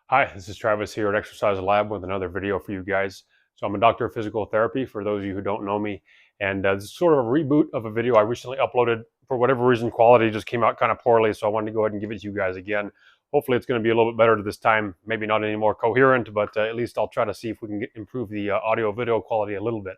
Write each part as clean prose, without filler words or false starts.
Hi, this is Travis here at Exercise Lab with another video for you guys. So I'm a doctor of physical therapy for those of you who don't know me. And this is sort of a reboot of a video I recently uploaded. For whatever reason, quality just came out kind of poorly, so I wanted to go ahead and give it to you guys again. Hopefully it's going to be a little bit better this time. Maybe not any more coherent, but at least I'll try to see if we can improve the audio-video quality a little bit.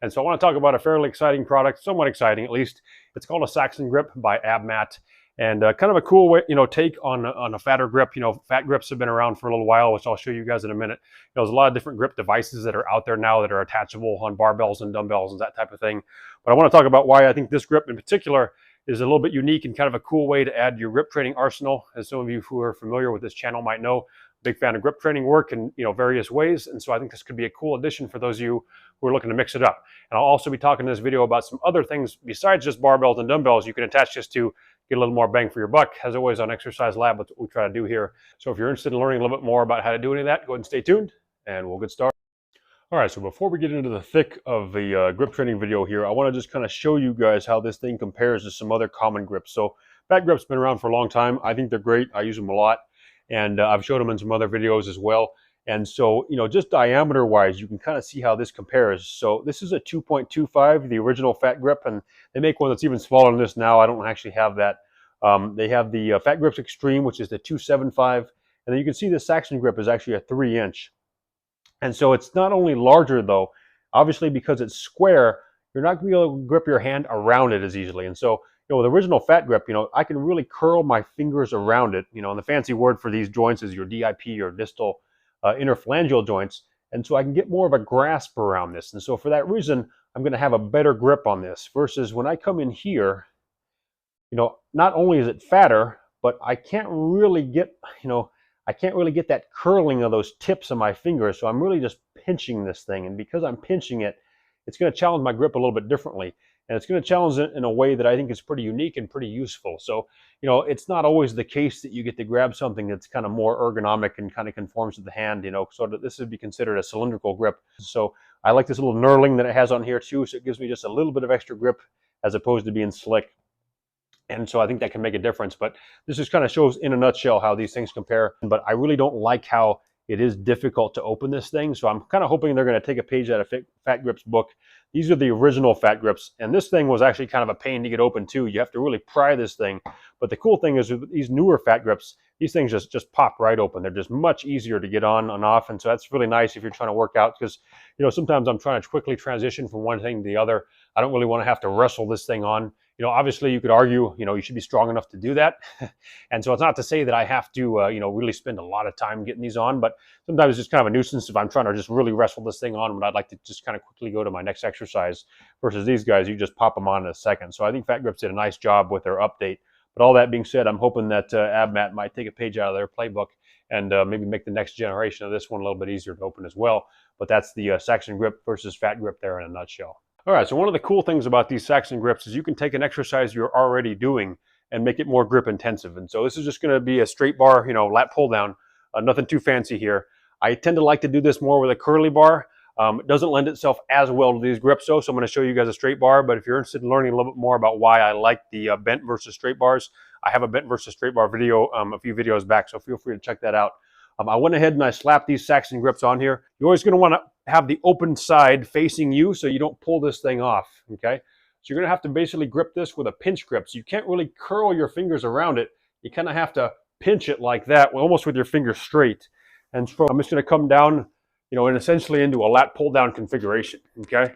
And so I want to talk about a fairly exciting product, somewhat exciting at least. It's called a Saxon Grip by AbMat. And kind of a cool way, take on a fatter grip. Fat grips have been around for a little while, which I'll show you guys in a minute. There's a lot of different grip devices that are out there now that are attachable on barbells and dumbbells and that type of thing. But I want to talk about why I think this grip in particular is a little bit unique and kind of a cool way to add your grip training arsenal. As some of you who are familiar with this channel might know, big fan of grip training work in various ways. And so I think this could be a cool addition for those of you who are looking to mix it up. And I'll also be talking in this video about some other things besides just barbells and dumbbells you can attach this to, get a little more bang for your buck. As always on Exercise Lab, that's what we try to do here. So if you're interested in learning a little bit more about how to do any of that, go ahead and stay tuned and we'll get started. All right, so before we get into the thick of the grip training video here, I want to just kind of show you guys how this thing compares to some other common grips. So fat grips been around for a long time. I think they're great. I use them a lot, and I've showed them in some other videos as well. And so, just diameter wise, you can kind of see how this compares. So this is a 2.25, the original fat grip, and they make one that's even smaller than this now. I don't actually have that. They have the Fat Grips Extreme, which is the 2.75, and then you can see the Saxon Grip is actually a 3-inch. And so it's not only larger though, obviously because it's square, you're not going to be able to grip your hand around it as easily. And so, with the original fat grip, I can really curl my fingers around it. And the fancy word for these joints is your DIP or distal interphalangeal joints. And so I can get more of a grasp around this. And so for that reason, I'm going to have a better grip on this versus when I come in here, not only is it fatter, but I can't really get, that curling of those tips of my fingers. So I'm really just pinching this thing. And because I'm pinching it, it's going to challenge my grip a little bit differently. And it's going to challenge it in a way that I think is pretty unique and pretty useful. So, it's not always the case that you get to grab something that's kind of more ergonomic and kind of conforms to the hand, so that this would be considered a cylindrical grip. So I like this little knurling that it has on here too. So it gives me just a little bit of extra grip as opposed to being slick. And so I think that can make a difference. But this just kind of shows in a nutshell how these things compare. But I really don't like how it is difficult to open this thing. So I'm kind of hoping they're going to take a page out of Fat Grips book. These are the original Fat Grips. And this thing was actually kind of a pain to get open too. You have to really pry this thing. But the cool thing is with these newer Fat Grips, these things just pop right open. They're just much easier to get on and off. And so that's really nice if you're trying to work out, because, sometimes I'm trying to quickly transition from one thing to the other. I don't really want to have to wrestle this thing on. Obviously you could argue, you should be strong enough to do that. And so it's not to say that I have to, really spend a lot of time getting these on, but sometimes it's just kind of a nuisance if I'm trying to just really wrestle this thing on, but I'd like to just kind of quickly go to my next exercise versus these guys, you just pop them on in a second. So I think Fat Grips did a nice job with their update. But all that being said, I'm hoping that AbMat might take a page out of their playbook and maybe make the next generation of this one a little bit easier to open as well. But that's the Saxon Grip versus Fat Grip there in a nutshell. All right, so one of the cool things about these Saxon Grips is you can take an exercise you're already doing and make it more grip intensive. And so this is just going to be a straight bar, lat pull down, nothing too fancy here. I tend to like to do this more with a curly bar. It doesn't lend itself as well to these grips though, so I'm going to show you guys a straight bar. But if you're interested in learning a little bit more about why I like the bent versus straight bars, I have a bent versus straight bar video a few videos back, so feel free to check that out. I went ahead and I slapped these Saxon Grips on here. You're always going to want to have the open side facing you so you don't pull this thing off, okay? So you're going to have to basically grip this with a pinch grip. So you can't really curl your fingers around it. You kind of have to pinch it like that, almost with your fingers straight. And so I'm just going to come down, and essentially into a lat pull down configuration, okay?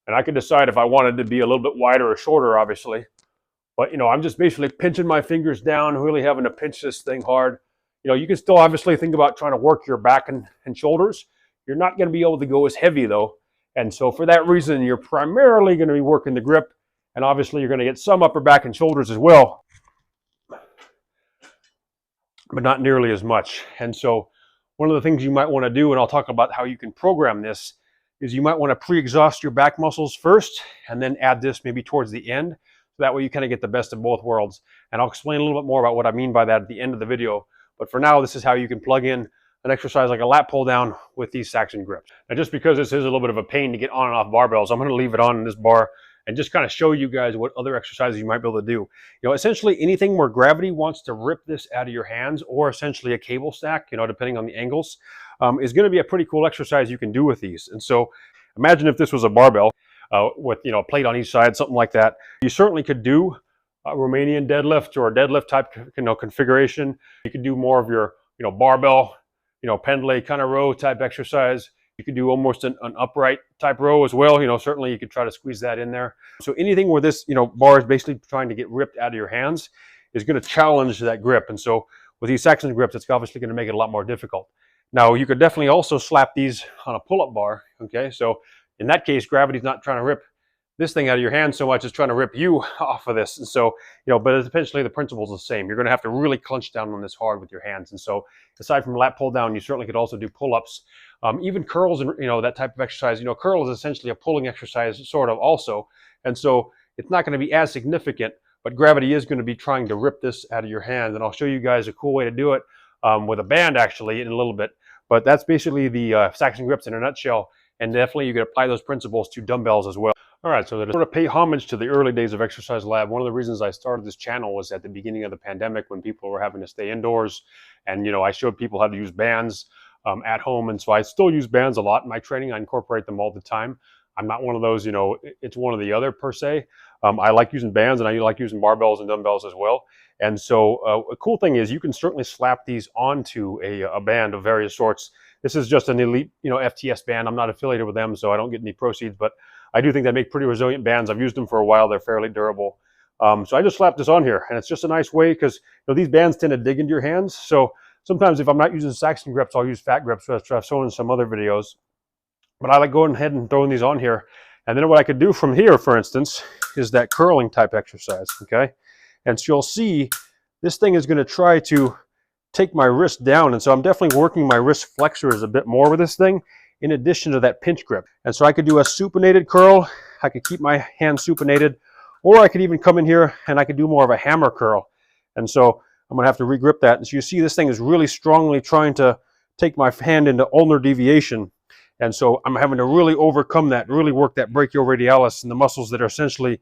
And I can decide if I wanted to be a little bit wider or shorter, obviously. But, I'm just basically pinching my fingers down, really having to pinch this thing hard. You can still obviously think about trying to work your back and shoulders. You're not going to be able to go as heavy though. And so for that reason, you're primarily going to be working the grip. And obviously you're going to get some upper back and shoulders as well, but not nearly as much. And so one of the things you might want to do, and I'll talk about how you can program this, is you might want to pre-exhaust your back muscles first and then add this maybe towards the end. So that way you kind of get the best of both worlds. And I'll explain a little bit more about what I mean by that at the end of the video. But for now, this is how you can plug in an exercise like a lat pull down with these Saxon Grips. Now, just because this is a little bit of a pain to get on and off barbells, I'm going to leave it on in this bar and just kind of show you guys what other exercises you might be able to do. You know, essentially anything where gravity wants to rip this out of your hands, or essentially a cable stack, you know, depending on the angles, is going to be a pretty cool exercise you can do with these. And so imagine if this was a barbell with, you know, a plate on each side, something like that. You certainly could do a Romanian deadlift or a deadlift type, you know, configuration. You could do more of your, you know, barbell, you know, pendlay kind of row type exercise. You could do almost an upright type row as well. You know, certainly you could try to squeeze that in there. So anything where this, you know, bar is basically trying to get ripped out of your hands is going to challenge that grip. And so with these Saxon grips, it's obviously going to make it a lot more difficult. Now, you could definitely also slap these on a pull-up bar, okay? So in that case, gravity's not trying to rip this thing out of your hand so much as trying to rip you off of this. And so, you know, but essentially the principle's the same. You're going to have to really clench down on this hard with your hands. And so aside from lat pull down, you certainly could also do pull-ups. Even curls and, you know, that type of exercise. You know, curl is essentially a pulling exercise sort of also. And so it's not going to be as significant, but gravity is going to be trying to rip this out of your hand. And I'll show you guys a cool way to do it with a band actually in a little bit. But that's basically the Saxon grips in a nutshell. And definitely you can apply those principles to dumbbells as well. All right, so to sort of pay homage to the early days of Exercise Lab, one of the reasons I started this channel was at the beginning of the pandemic when people were having to stay indoors. And, you know, I showed people how to use bands at home. And so I still use bands a lot in my training. I incorporate them all the time. I'm not one of those, you know, it's one or the other per se. I like using bands, and I like using barbells and dumbbells as well. And so a cool thing is you can certainly slap these onto a band of various sorts. This is just an elite, you know, FTS band. I'm not affiliated with them, so I don't get any proceeds, but I do think they make pretty resilient bands. I've used them for a while. They're fairly durable. So I just slapped this on here, and it's just a nice way because, you know, these bands tend to dig into your hands. So sometimes if I'm not using Saxon grips, I'll use fat grips, which I've shown in some other videos. But I like going ahead and throwing these on here. And then what I could do from here, for instance, is that curling type exercise, okay? And so you'll see this thing is going to try to take my wrist down. And so I'm definitely working my wrist flexors a bit more with this thing, in addition to that pinch grip. And so I could do a supinated curl. I could keep my hand supinated, or I could even come in here and I could do more of a hammer curl. And so I'm going to have to regrip that. And so you see this thing is really strongly trying to take my hand into ulnar deviation. And so I'm having to really overcome that, really work that brachioradialis and the muscles that are essentially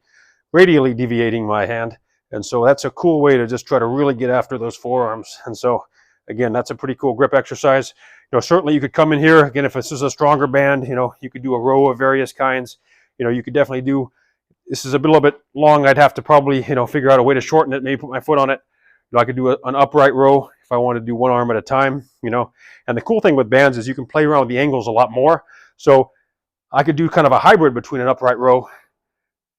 radially deviating my hand. And so that's a cool way to just try to really get after those forearms. And so again, that's a pretty cool grip exercise. You know, certainly you could come in here, again, if this is a stronger band, you know, you could do a row of various kinds. You know, you could definitely do, this is a little bit long. I'd have to probably, you know, figure out a way to shorten it, maybe put my foot on it. You know, I could do an upright row if I want to do one arm at a time, you know. And the cool thing with bands is you can play around with the angles a lot more. So I could do kind of a hybrid between an upright row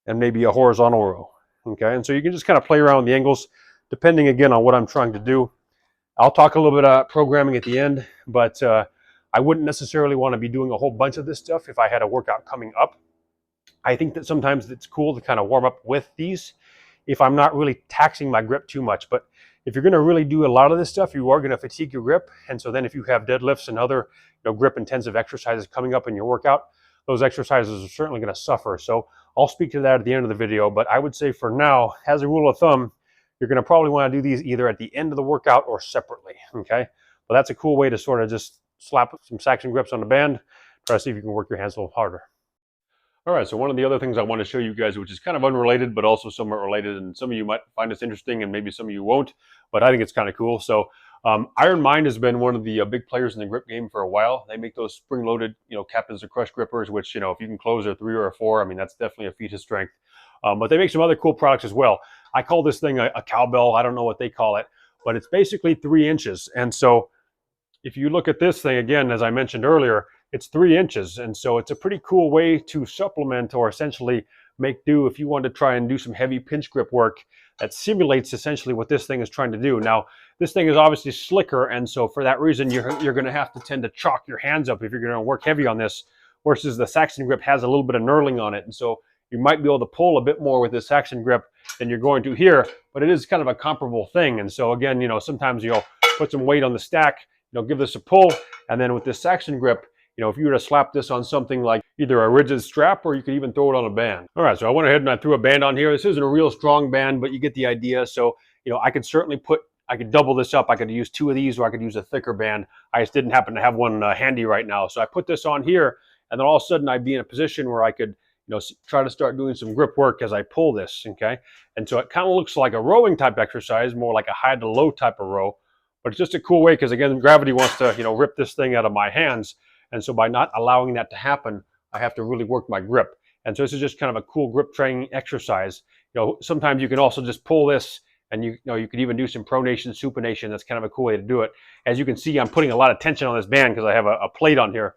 and maybe a horizontal row, okay? And so you can just kind of play around with the angles depending, again, on what I'm trying to do. I'll talk a little bit about programming at the end, but I wouldn't necessarily want to be doing a whole bunch of this stuff if I had a workout coming up. I think that sometimes it's cool to kind of warm up with these if I'm not really taxing my grip too much. But if you're going to really do a lot of this stuff, you are going to fatigue your grip. And so then if you have deadlifts and other, you know, grip intensive exercises coming up in your workout, those exercises are certainly going to suffer. So I'll speak to that at the end of the video. But I would say for now, as a rule of thumb, you're going to probably want to do these either at the end of the workout or separately, okay? But that's a cool way to sort of just slap some Saxon grips on the band, try to see if you can work your hands a little harder. All right, so one of the other things I want to show you guys, which is kind of unrelated, but also somewhat related, and some of you might find this interesting and maybe some of you won't, but I think it's kind of cool. So Iron Mind has been one of the big players in the grip game for a while. They make those spring-loaded, you know, Captains of Crush grippers, which, you know, if you can close a 3 or a 4, I mean, that's definitely a feat of strength. But they make some other cool products as well. I call this thing a cowbell. I don't know what they call it, but it's basically 3 inches. And so if you look at this thing, again, as I mentioned earlier, it's 3 inches. And so it's a pretty cool way to supplement or essentially make do if you want to try and do some heavy pinch grip work that simulates essentially what this thing is trying to do. Now, this thing is obviously slicker, and so for that reason, you're going to have to tend to chalk your hands up if you're going to work heavy on this, versus the Saxon grip has a little bit of knurling on it. And so you might be able to pull a bit more with this Saxon grip than you're going to here, but it is kind of a comparable thing. And so again, you know, sometimes you'll put some weight on the stack, you know, give this a pull, and then with this Saxon grip, you know, if you were to slap this on something like either a rigid strap, or you could even throw it on a band. All right, so I went ahead and I threw a band on here. This isn't a real strong band, but you get the idea. So, you know, I could certainly I could double this up. I could use 2 of these, or I could use a thicker band. I just didn't happen to have one handy right now. So I put this on here, and then all of a sudden I'd be in a position where I could, try to start doing some grip work as I pull this, okay? And so it kind of looks like a rowing type exercise, more like a high to low type of row, but it's just a cool way because, again, gravity wants to, rip this thing out of my hands. And so by not allowing that to happen, I have to really work my grip. And so this is just kind of a cool grip training exercise. Sometimes you can also just pull this, and you could even do some pronation, supination. That's kind of a cool way to do it. As you can see, I'm putting a lot of tension on this band because I have a plate on here.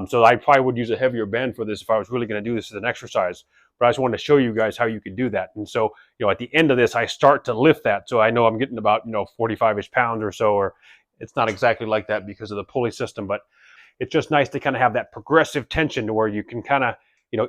So I probably would use a heavier band for this if I was really going to do this as an exercise. But I just wanted to show you guys how you could do that. And so, at the end of this, I start to lift that. So I know I'm getting about, 45-ish pounds or so, or it's not exactly like that because of the pulley system, but it's just nice to kind of have that progressive tension to where you can kind of,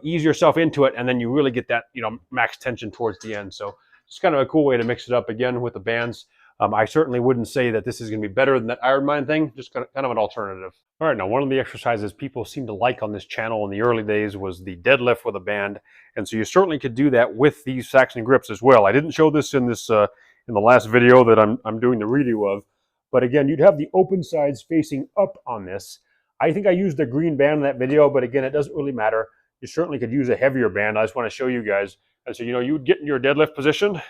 ease yourself into it, and then you really get that, max tension towards the end. So it's kind of a cool way to mix it up again with the bands. I certainly wouldn't say that this is going to be better than that Ironman thing, just kind of an alternative. All right, now one of the exercises people seem to like on this channel in the early days was the deadlift with a band. And so you certainly could do that with these Saxon Grips as well. I didn't show this in this in the last video that I'm doing the redo of. But again, you'd have the open sides facing up on this. I think I used a green band in that video, but again, it doesn't really matter. You certainly could use a heavier band. I just want to show you guys. And so, you would get in your deadlift position,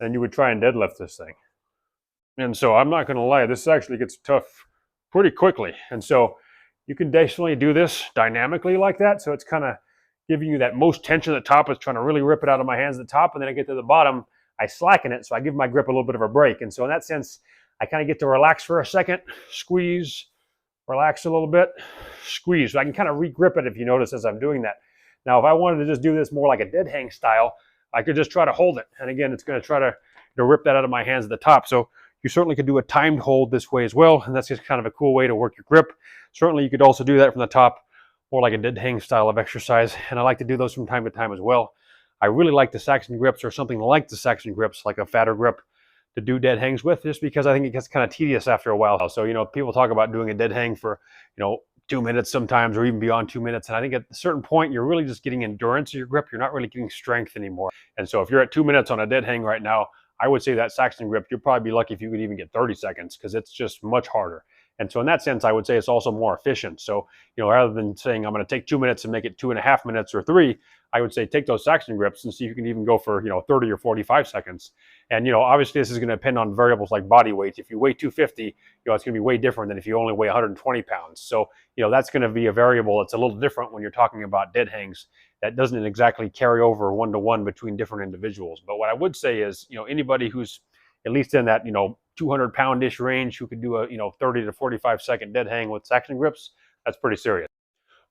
and you would try and deadlift this thing. And so I'm not going to lie, this actually gets tough pretty quickly. And so you can definitely do this dynamically like that. So it's kind of giving you that most tension at the top. Is trying to really rip it out of my hands at the top. And then I get to the bottom, I slacken it. So I give my grip a little bit of a break. And so in that sense, I kind of get to relax for a second, squeeze, relax a little bit, squeeze. So I can kind of re-grip it if you notice as I'm doing that. Now, if I wanted to just do this more like a dead hang style, I could just try to hold it. And again, it's going to try to rip that out of my hands at the top. So you certainly could do a timed hold this way as well, and that's just kind of a cool way to work your grip. Certainly you could also do that from the top, more like a dead hang style of exercise, and I like to do those from time to time as well. I really like the Saxon Grips, or something like the Saxon Grips, like a fatter grip to do dead hangs with, just because I think it gets kind of tedious after a while. So, people talk about doing a dead hang for, 2 minutes sometimes, or even beyond 2 minutes. And I think at a certain point, you're really just getting endurance of your grip. You're not really getting strength anymore. And so if you're at 2 minutes on a dead hang right now, I would say that Saxon Grip, you'll probably be lucky if you could even get 30 seconds because it's just much harder. And so in that sense, I would say it's also more efficient. So, rather than saying I'm going to take 2 minutes and make it 2.5 minutes or 3, I would say take those Saxon Grips and see if you can even go for, 30 or 45 seconds. And, obviously this is going to depend on variables like body weight. If you weigh 250, it's going to be way different than if you only weigh 120 pounds. So, that's going to be a variable that's a little different when you're talking about dead hangs. That doesn't exactly carry over one-to-one between different individuals. But what I would say is, anybody who's at least in that, 200-pound-ish range who could do a, 30 to 45-second dead hang with Saxon Grips, that's pretty serious.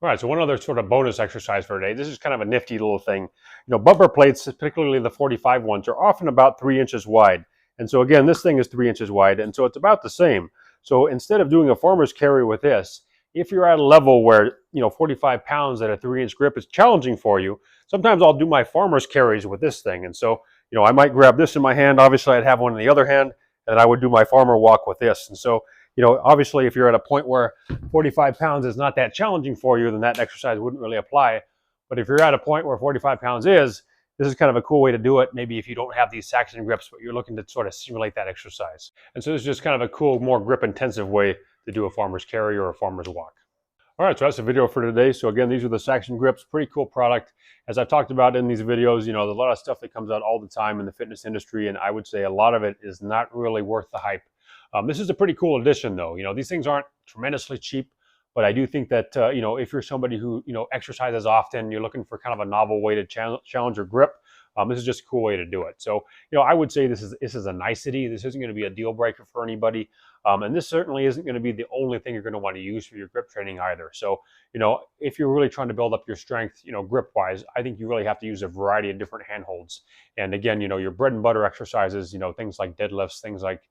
All right, so one other sort of bonus exercise for today. This is kind of a nifty little thing. Bumper plates, particularly the 45 ones, are often about 3 inches wide. And so again, this thing is 3 inches wide, and so it's about the same. So instead of doing a farmer's carry with this, if you're at a level where, 45 pounds at a 3-inch grip is challenging for you, sometimes I'll do my farmer's carries with this thing. And so, I might grab this in my hand. Obviously, I'd have one in the other hand, and I would do my farmer walk with this. And so, obviously, if you're at a point where 45 pounds is not that challenging for you, then that exercise wouldn't really apply. But if you're at a point where 45 pounds is, this is kind of a cool way to do it. Maybe if you don't have these Saxon Grips, but you're looking to sort of simulate that exercise. And so this is just kind of a cool, more grip-intensive way to do a farmer's carry or a farmer's walk. All right, so that's the video for today. So again, these are the Saxon Grips, pretty cool product. As I've talked about in these videos, there's a lot of stuff that comes out all the time in the fitness industry, and I would say a lot of it is not really worth the hype. This is a pretty cool addition though. These things aren't tremendously cheap, but I do think that, if you're somebody who, exercises often, you're looking for kind of a novel way to challenge your grip, this is just a cool way to do it. So, I would say this is a nicety. This isn't going to be a deal breaker for anybody. And this certainly isn't going to be the only thing you're going to want to use for your grip training either. So, if you're really trying to build up your strength, grip-wise, I think you really have to use a variety of different handholds. And again, your bread and butter exercises, things like deadlifts, things like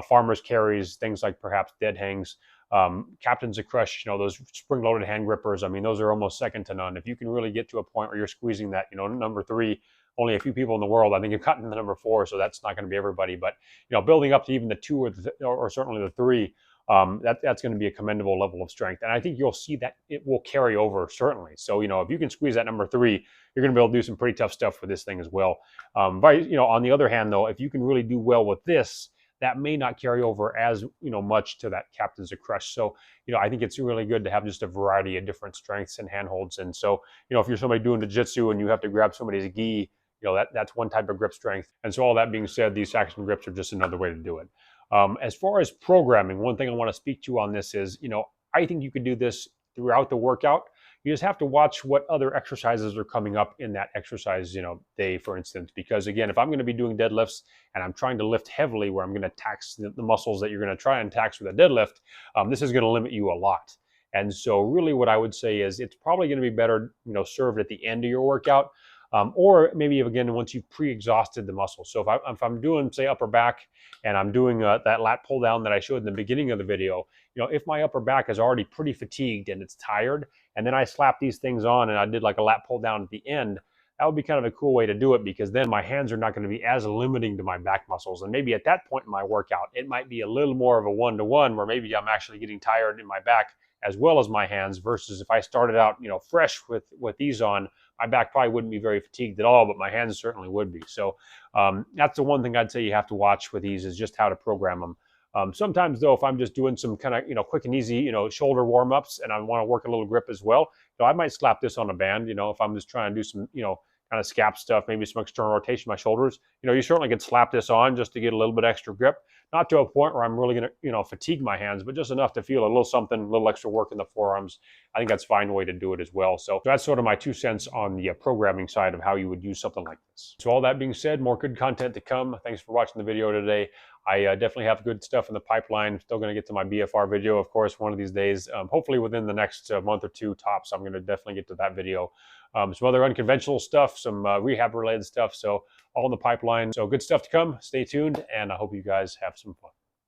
farmer's carries, things like perhaps dead hangs, captain's of crush, those spring-loaded hand grippers. I mean, those are almost second to none. If you can really get to a point where you're squeezing that, number 3, only a few people in the world. I think you've gotten to number 4, so that's not going to be everybody. But building up to even the 2 or certainly the 3, that's going to be a commendable level of strength. And I think you'll see that it will carry over certainly. So if you can squeeze that number 3, you're going to be able to do some pretty tough stuff with this thing as well. But on the other hand, though, if you can really do well with this, that may not carry over as much to that captain's of crush. So I think it's really good to have just a variety of different strengths and handholds. And so if you're somebody doing jiu-jitsu and you have to grab somebody's gi, that's one type of grip strength. And so all that being said, these Saxon grips are just another way to do it. As far as programming, one thing I want to speak to on this is, I think you could do this throughout the workout. You just have to watch what other exercises are coming up in that exercise, day, for instance. Because again, if I'm going to be doing deadlifts and I'm trying to lift heavily, where I'm going to tax the muscles that you're going to try and tax with a deadlift, this is going to limit you a lot. And so really what I would say is it's probably going to be better, served at the end of your workout. Or maybe again, once you've pre-exhausted the muscle. So if I'm doing, say, upper back, and I'm doing that lat pull down that I showed in the beginning of the video, if my upper back is already pretty fatigued and it's tired, and then I slap these things on and I did like a lat pull down at the end, that would be kind of a cool way to do it, because then my hands are not going to be as limiting to my back muscles. And maybe at that point in my workout, it might be a little more of a one-to-one, where maybe I'm actually getting tired in my back as well as my hands, versus if I started out, fresh with these on, my back probably wouldn't be very fatigued at all, but my hands certainly would be. So that's the one thing I'd say you have to watch with these, is just how to program them. Sometimes though, if I'm just doing some kind of quick and easy shoulder warm-ups and I want to work a little grip as well, I might slap this on a band. If I'm just trying to do some kind of scap stuff, maybe some external rotation of my shoulders, you certainly could slap this on just to get a little bit extra grip. Not to a point where I'm really going to fatigue my hands, but just enough to feel a little something, a little extra work in the forearms. I think that's a fine way to do it as well. So that's sort of my 2 cents on the programming side of how you would use something like this. So all that being said, more good content to come. Thanks for watching the video today. I definitely have good stuff in the pipeline. Still going to get to my BFR video, of course, one of these days. Hopefully within the next month or 2 tops, I'm going to definitely get to that video. Some other unconventional stuff, some rehab related stuff. So all in the pipeline. So good stuff to come. Stay tuned, and I hope you guys have some fun.